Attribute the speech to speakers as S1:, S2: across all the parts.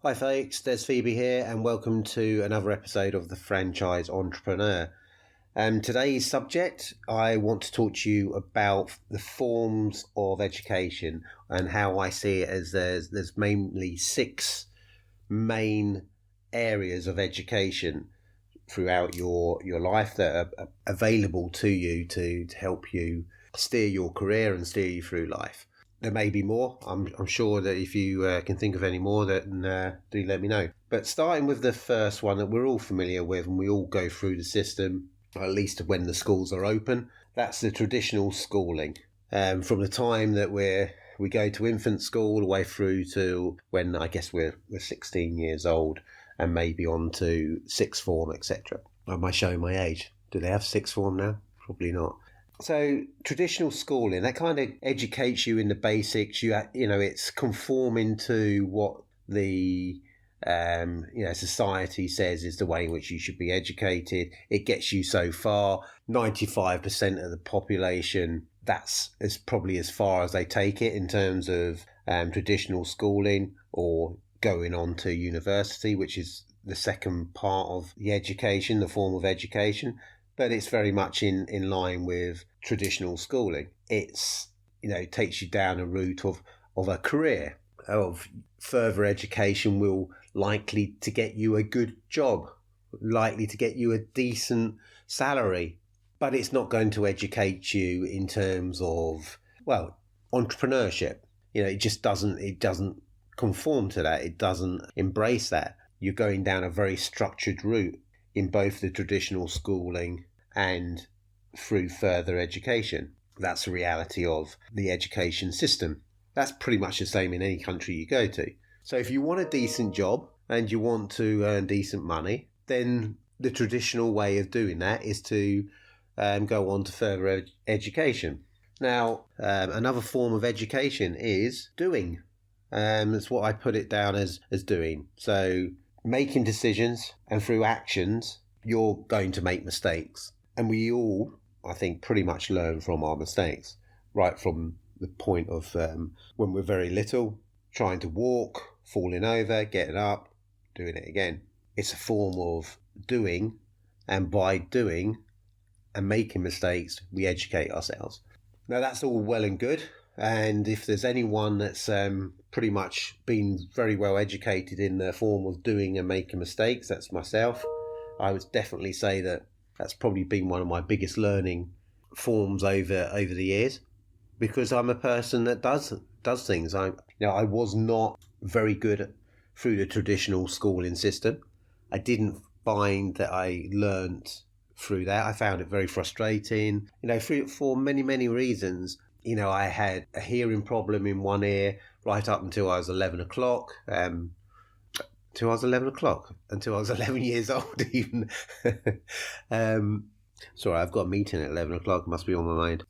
S1: Hi folks, Des Phoebe here and welcome to another episode of The Franchise Entrepreneur. Today's subject, I want to talk to you about the forms of education and how I see it as there's mainly 6 main areas of education throughout your life that are available to you to help you steer your career and steer you through life. There may be more. I'm sure that if you can think of any more, then do let me know. But starting with the first one that we're all familiar with and we all go through the system, at least when the schools are open, that's the traditional schooling. From the time that we go to infant school all the way through to when I guess we're 16 years old and maybe on to sixth form, etc. Am I showing my age? Do they have sixth form now? Probably not. So traditional schooling, that kind of educates you in the basics. You know, it's conforming to what the society says is the way in which you should be educated. It gets you so far. 95% of the population, that's probably as far as they take it in terms of traditional schooling or going on to university, which is the second part of the education, the form of education. But it's very much in line with traditional schooling. It's, it takes you down a route of a career, of further education will likely to get you a good job, likely to get you a decent salary, but it's not going to educate you in terms of, entrepreneurship. It just doesn't conform to that. It doesn't embrace that. You're going down a very structured route in both the traditional schooling and through further education. That's the reality of the education system. That's pretty much the same in any country you go to. So if you want a decent job and you want to earn decent money, then the traditional way of doing that is to go on to further education. Now, another form of education is doing. That's what I put it down as doing. So making decisions, and through actions, you're going to make mistakes. And we all, I think, pretty much learn from our mistakes, right from the point of when we're very little, trying to walk, falling over, getting up, doing it again. It's a form of doing, and by doing and making mistakes, we educate ourselves. Now, that's all well and good. And if there's anyone that's pretty much been very well educated in the form of doing and making mistakes, that's myself. I would definitely say that's probably been one of my biggest learning forms over the years, because I'm a person that does things. I was not very good through the traditional schooling system. I didn't find that I learnt through that. I found it very frustrating, for many reasons. I had a hearing problem in one ear right up until I was 11 o'clock. Until I was 11 years old even. Sorry, I've got a meeting at 11 o'clock, must be on my mind.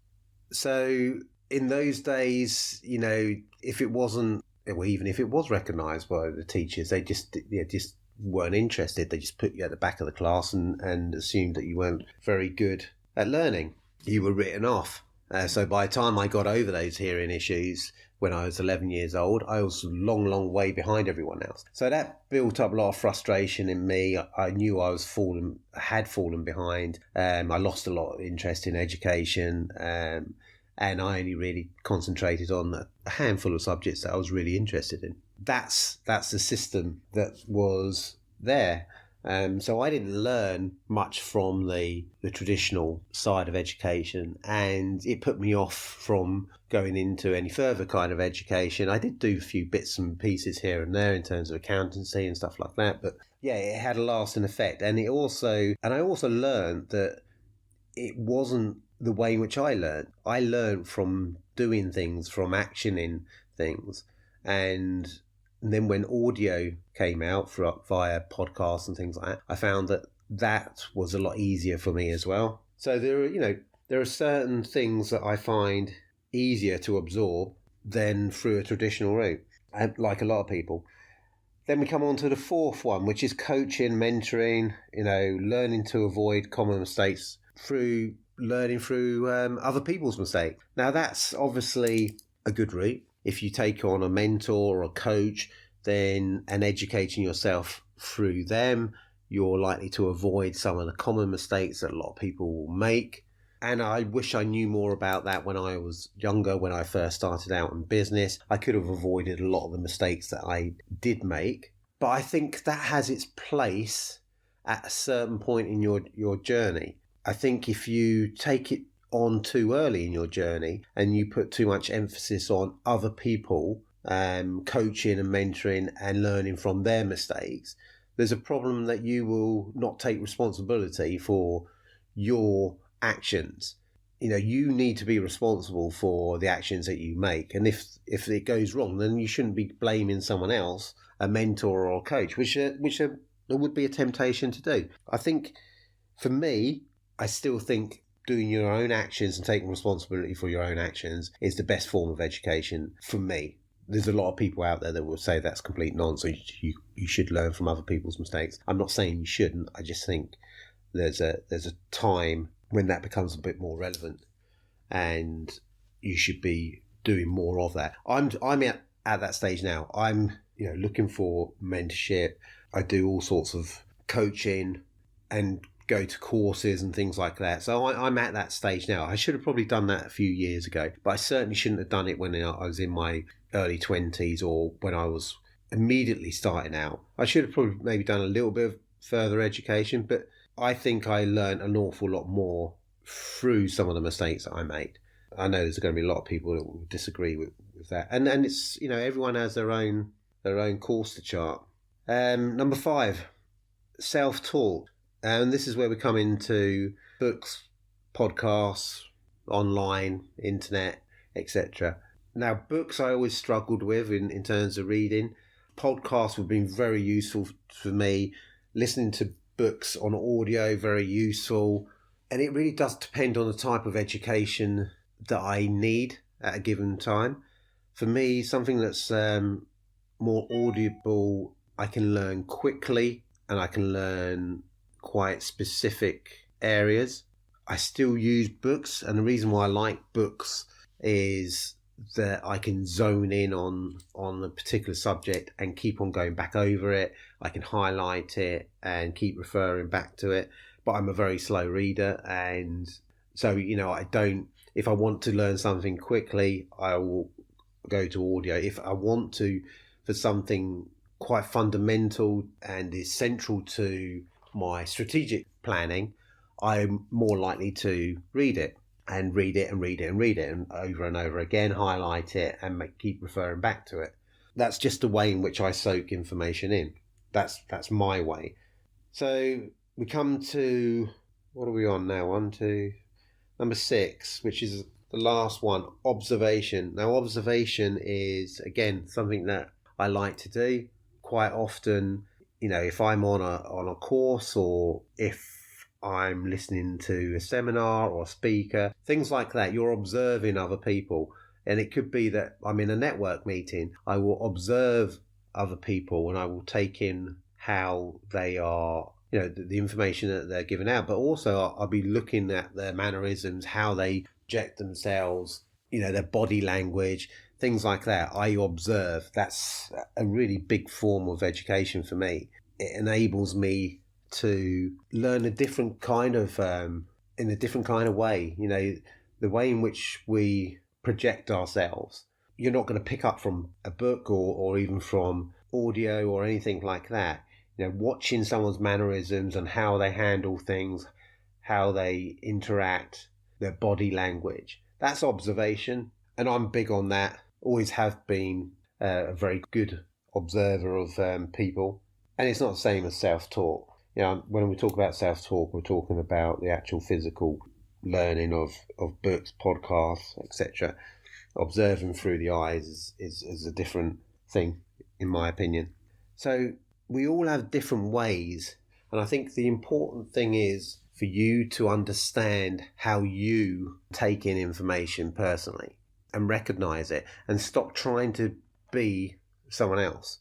S1: So in those days, if it wasn't, well, even if it was recognised by the teachers, they just weren't interested. They just put you at the back of the class and assumed that you weren't very good at learning. You were written off. So by the time I got over those hearing issues when I was 11 years old, I was long way behind everyone else. So that built up a lot of frustration in me. I knew I had fallen behind. I lost a lot of interest in education, and I only really concentrated on a handful of subjects that I was really interested in. That's the system that was there. So I didn't learn much from the traditional side of education, and it put me off from going into any further kind of education. I did do a few bits and pieces here and there in terms of accountancy and stuff like that, but yeah, it had a lasting effect. And I also learned that it wasn't the way in which I learned. I learned from doing things, from actioning things, and then when audio came out via podcasts and things like that, I found that was a lot easier for me as well. So there are certain things that I find easier to absorb than through a traditional route, like a lot of people. Then we come on to the fourth one, which is coaching, mentoring, learning to avoid common mistakes through learning through other people's mistakes. Now, that's obviously a good route. If you take on a mentor or a coach, then and educating yourself through them, you're likely to avoid some of the common mistakes that a lot of people will make. And I wish I knew more about that when I was younger, when I first started out in business. I could have avoided a lot of the mistakes that I did make. But I think that has its place at a certain point in your journey. I think if you take it on too early in your journey and you put too much emphasis on other people, coaching and mentoring and learning from their mistakes, there's a problem that you will not take responsibility for your actions. You need to be responsible for the actions that you make. And if it goes wrong, then you shouldn't be blaming someone else, a mentor or a coach, which would be a temptation to do. I think for me, I still think doing your own actions and taking responsibility for your own actions is the best form of education for me. There's a lot of people out there that will say that's complete nonsense. You should learn from other people's mistakes. I'm not saying you shouldn't. I just think there's a time when that becomes a bit more relevant, and you should be doing more of that. I'm at that stage now. I'm looking for mentorship. I do all sorts of coaching and go to courses and things like that. So I'm at that stage now. I should have probably done that a few years ago, but I certainly shouldn't have done it when I was in my early 20s or when I was immediately starting out. I should have probably maybe done a little bit of further education, but I think I learned an awful lot more through some of the mistakes that I made. I know there's going to be a lot of people that will disagree with that. And it's, everyone has their own course to chart. Number 5, self-taught. And this is where we come into books, podcasts, online, internet, etc. Now, books I always struggled with in terms of reading. Podcasts have been very useful for me. Listening to books on audio, very useful. And it really does depend on the type of education that I need at a given time. For me, something that's more audible, I can learn quickly and I can learn quite specific areas. I still use books, and the reason why I like books is that I can zone in on a particular subject and keep on going back over it. I can highlight it and keep referring back to it. But I'm a very slow reader, and so if I want to learn something quickly, I will go to audio. If I want to, for something quite fundamental and is central to my strategic planning, I'm more likely to read it and read it and read it and read it and over again, highlight it and keep referring back to it. That's just the way in which I soak information in. That's my way. So we come to, what are we on now? On to number 6, which is the last one, observation. Now, observation is, again, something that I like to do quite often. If I'm on a course or if I'm listening to a seminar or a speaker, things like that, you're observing other people. And it could be that I'm in a network meeting. I will observe other people and I will take in how they are, the information that they're giving out. But also I'll be looking at their mannerisms, how they project themselves, their body language, things like that. I observe. That's a really big form of education for me. It enables me to learn a different kind of, in a different kind of way. The way in which we project ourselves. You're not going to pick up from a book or even from audio or anything like that. Watching someone's mannerisms and how they handle things, how they interact, their body language. That's observation. And I'm big on that. Always have been a very good observer of people. And it's not the same as self-talk. When we talk about self-talk, we're talking about the actual physical learning of books, podcasts, etc. Observing through the eyes is a different thing, in my opinion. So we all have different ways. And I think the important thing is for you to understand how you take in information personally and recognize it and stop trying to be someone else.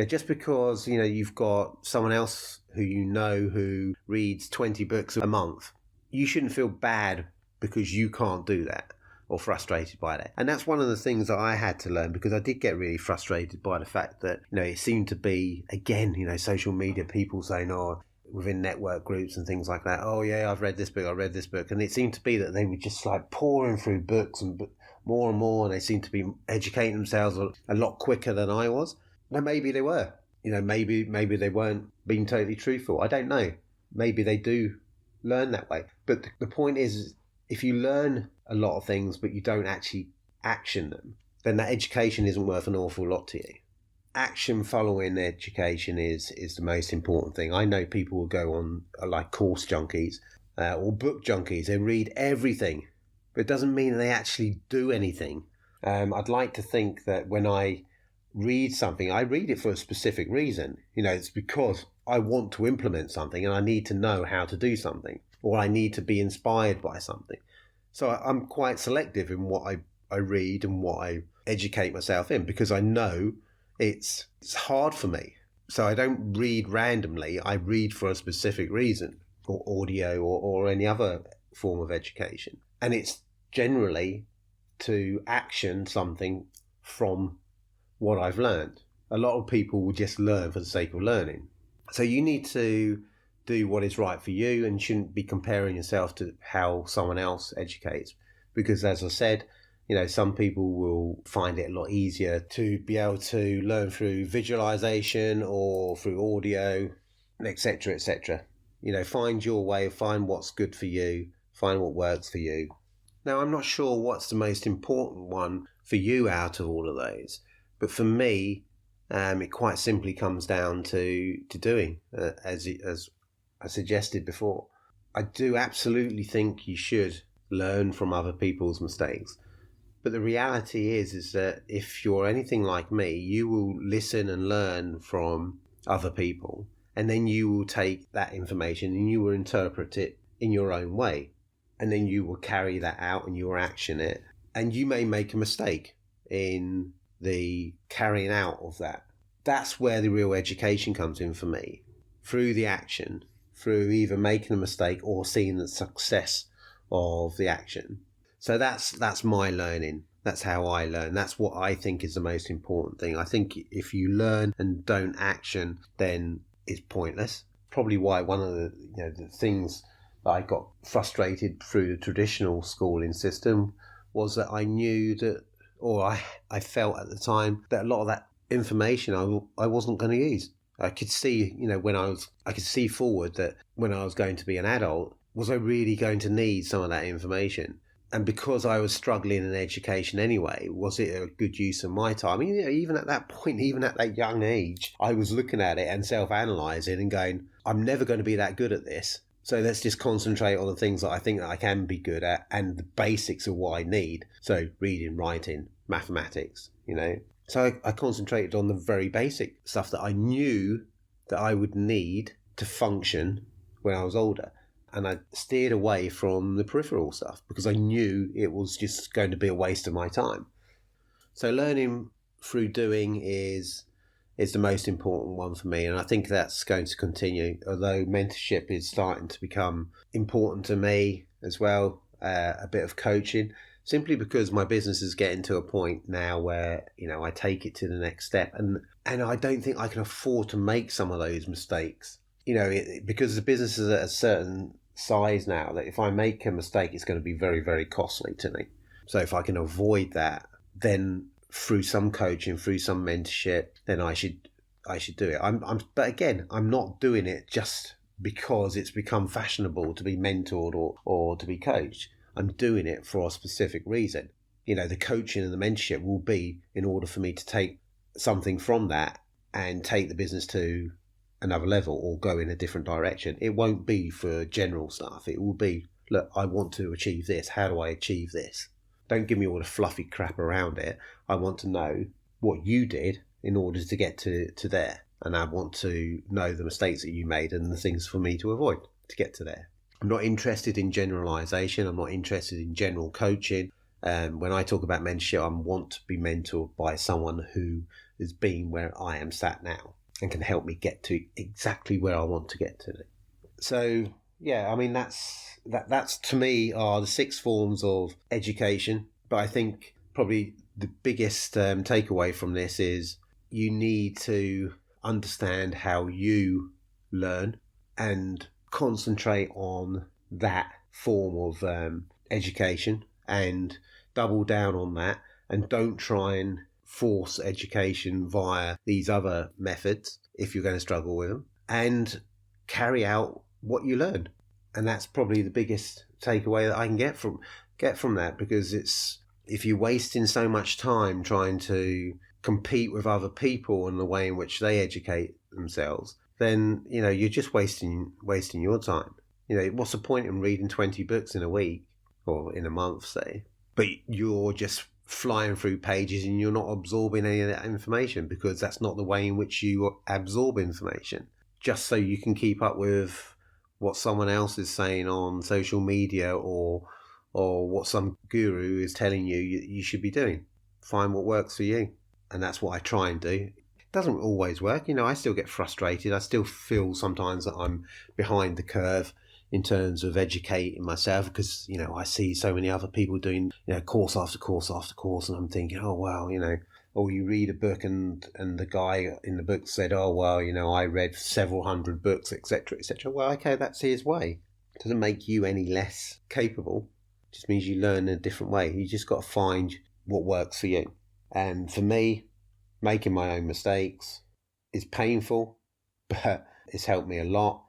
S1: Just because, you've got someone else who reads 20 books a month, you shouldn't feel bad because you can't do that. or frustrated by that. And that's one of the things that I had to learn, because I did get really frustrated by the fact that, it seemed to be, again, social media, people saying, oh, within network groups and things like that, oh yeah, I read this book. And it seemed to be that they were just like pouring through books and more and more, and they seemed to be educating themselves a lot quicker than I was. Now, maybe they were, maybe they weren't being totally truthful. I don't know. Maybe they do learn that way. But the point is, if you learn a lot of things but you don't actually action them, then that education isn't worth an awful lot to you. Action following education is the most important thing. I know people will go on like course junkies or book junkies. They read everything, but it doesn't mean they actually do anything. I'd like to think that when I read something, I read it for a specific reason. It's because I want to implement something and I need to know how to do something, or I need to be inspired by something. So I'm quite selective in what I read and what I educate myself in, because I know it's hard for me. So I don't read randomly. I read for a specific reason, or audio or any other form of education. And it's generally to action something from what I've learned. A lot of people will just learn for the sake of learning. So you need to do what is right for you, and shouldn't be comparing yourself to how someone else educates. Because as I said, some people will find it a lot easier to be able to learn through visualization or through audio, etc., etc. Find your way, find what's good for you, find what works for you. Now, I'm not sure what's the most important one for you out of all of those, but for me, it quite simply comes down to doing, as I suggested before. I do absolutely think you should learn from other people's mistakes. But the reality is that if you're anything like me, you will listen and learn from other people, and then you will take that information and you will interpret it in your own way. And then you will carry that out and you will action it. And you may make a mistake in the carrying out of that. That's where the real education comes in for me. Through the action, through either making a mistake or seeing the success of the action. So that's my learning. That's how I learn. That's what I think is the most important thing. I think if you learn and don't action, then it's pointless. Probably why one of the things that I got frustrated through the traditional schooling system was that I knew that, or I felt at the time that a lot of that information I wasn't going to use. I could see, I could see forward that when I was going to be an adult, was I really going to need some of that information? And because I was struggling in education anyway, was it a good use of my time? Even at that point, even at that young age, I was looking at it and self-analysing and going, I'm never going to be that good at this. So let's just concentrate on the things that I think that I can be good at and the basics of what I need. So reading, writing, mathematics, So I concentrated on the very basic stuff that I knew that I would need to function when I was older. And I steered away from the peripheral stuff because I knew it was just going to be a waste of my time. So learning through doing is the most important one for me. And I think that's going to continue, although mentorship is starting to become important to me as well, a bit of coaching. Simply because my business is getting to a point now where, I take it to the next step. And I don't think I can afford to make some of those mistakes. Because the business is at a certain size now that if I make a mistake, it's going to be very, very costly to me. So if I can avoid that, then through some coaching, through some mentorship, then I should do it. But again, I'm not doing it just because it's become fashionable to be mentored or to be coached. I'm doing it for a specific reason. The coaching and the mentorship will be in order for me to take something from that and take the business to another level or go in a different direction. It won't be for general stuff. It will be, look, I want to achieve this. How do I achieve this? Don't give me all the fluffy crap around it. I want to know what you did in order to get to there. And I want to know the mistakes that you made and the things for me to avoid to get to there. I'm not interested in generalization. I'm not interested in general coaching. When I talk about mentorship, I want to be mentored by someone who has been where I am sat now and can help me get to exactly where I want to get to. So, yeah, that's to me are the 6 forms of education. But I think probably the biggest takeaway from this is you need to understand how you learn and concentrate on that form of education and double down on that, and don't try and force education via these other methods if you're going to struggle with them, and carry out what you learn. And that's probably the biggest takeaway that I can get from that, because it's, if you're wasting so much time trying to compete with other people and the way in which they educate themselves, then you're just wasting your time. What's the point in reading 20 books in a week or in a month, say, but you're just flying through pages and you're not absorbing any of that information, because that's not the way in which you absorb information, just so you can keep up with what someone else is saying on social media, or what some guru is telling you should be doing. Find what works for you. And that's what I try and do. It doesn't always work. I still get frustrated. I still feel sometimes that I'm behind the curve in terms of educating myself, because, I see so many other people doing, course after course after course, and I'm thinking, oh, well, or you read a book and the guy in the book said, oh, well, I read several hundred books, etc., etc. Well, okay, that's his way. It doesn't make you any less capable. It just means you learn in a different way. You just got to find what works for you. And for me, making my own mistakes is painful, but it's helped me a lot.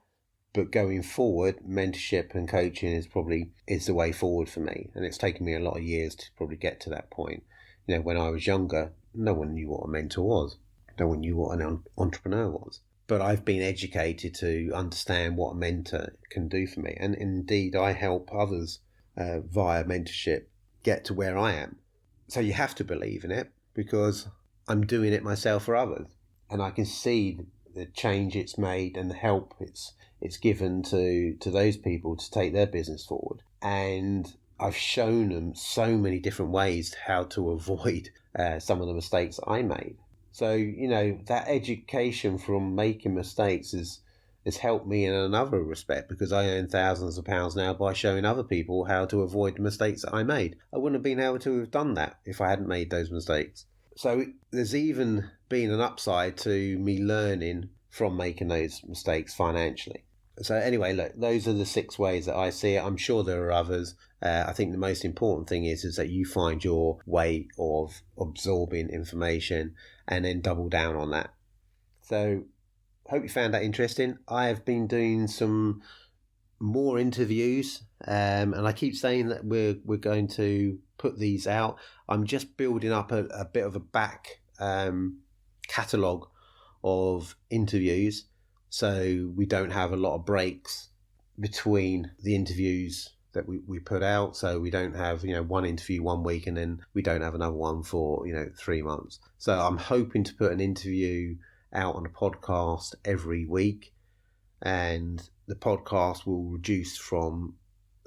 S1: But going forward, mentorship and coaching is the way forward for me. And it's taken me a lot of years to probably get to that point. When I was younger, no one knew what a mentor was. No one knew what an entrepreneur was. But I've been educated to understand what a mentor can do for me. And indeed, I help others via mentorship get to where I am. So you have to believe in it, because I'm doing it myself for others. And I can see the change it's made and the help it's given to those people to take their business forward. And I've shown them so many different ways how to avoid some of the mistakes I made. So, that education from making mistakes has helped me in another respect, because I earn thousands of pounds now by showing other people how to avoid the mistakes that I made. I wouldn't have been able to have done that if I hadn't made those mistakes. So there's even been an upside to me learning from making those mistakes financially. So anyway, look, those are the 6 ways that I see it. I'm sure there are others. I think the most important thing is that you find your way of absorbing information and then double down on that. So hope you found that interesting. I have been doing some more interviews, and I keep saying that we're going to put these out. I'm just building up a bit of a back catalogue of interviews, so we don't have a lot of breaks between the interviews that we put out. So we don't have one interview 1 week and then we don't have another one for 3 months. So I'm hoping to put an interview out on a podcast every week, and the podcast will reduce from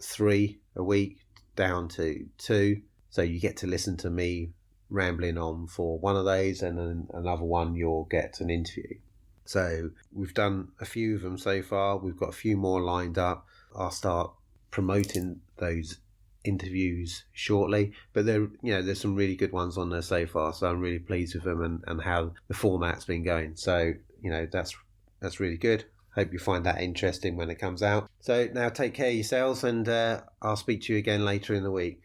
S1: 3 a week down to 2. So you get to listen to me rambling on for one of those, and then another one you'll get an interview. So we've done a few of them so far. We've got a few more lined up. I'll start promoting those interviews shortly, but there's some really good ones on there so far, so I'm really pleased with them and how the format's been going. So that's really good. Hope you find that interesting when it comes out. So now take care of yourselves, and I'll speak to you again later in the week.